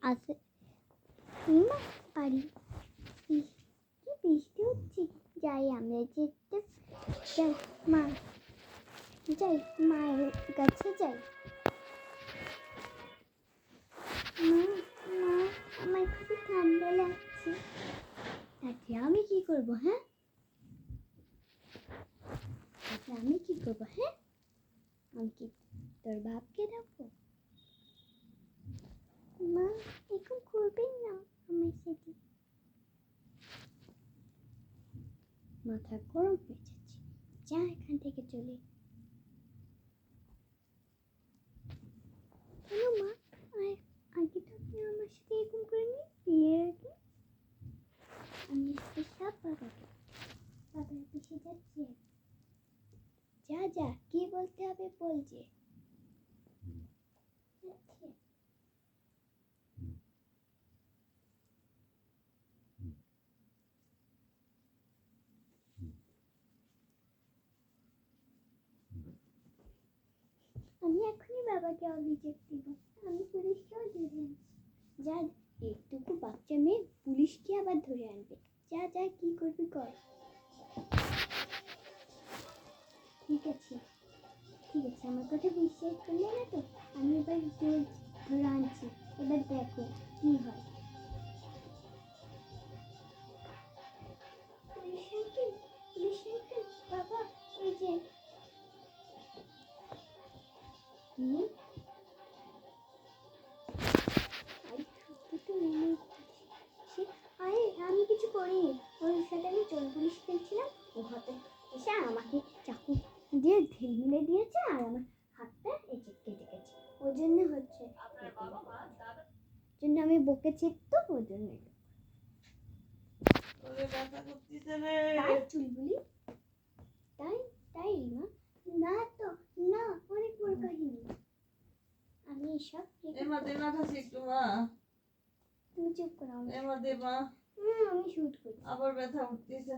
আসে মা পারি কি বৃষ্টি হচ্ছে যাই আমরা যেতে যাই মা যাই মায়ের কাছে যাই মা মা আমার খুবই ঠান্ডা লাগছে তাতে আমি কি করবো হ্যাঁ আমি কি করবো হ্যাঁ আমি কি তোর বাপকে ডাকবো মা এখন করবেন না আমার সাথে মাথা গরম হয়ে যাচ্ছে যা এখান থেকে চলে কেন মা আগে তো আপনি আমার সাথে এরকম করেনি বিয়ের আগে আমি আজকে সব বাবার পিছিয়ে যাচ্ছি যা যা কি বলতে হবে বলছে আমি এখনই বাবাকে অভিযোগ দিব আমি পুলিশকেও ধরে আনছি যা একটুকু বাচ্চা মেয়ে পুলিশকে আবার ধরে আনবে যা যা কি করবি কর ঠিক আছে আমার কথা বিশ্বাস করলে না তো আমি এবার ধরে আনছি এবার দেখো কি হয় পুলিশ আঙ্কেল বাবা ওই যে আরে আমি কিছু করিনি ওর সাথে আমি চোর পুলিশ খেলছিলাম ও হাতে এসে আমাকে চাকু দিয়ে ঢিলে দিয়েছে আর আমার হাতটা কেটে গেছে ওই জন্য হচ্ছে জন্য আমি বকেছি তো ওই জন্য তাই চুলগুলি তাই মা না তো না অনেক বড় কাহিনী আমি সব তুমি চুপ করো আমি শুট করি আবার ব্যথা উঠতেছে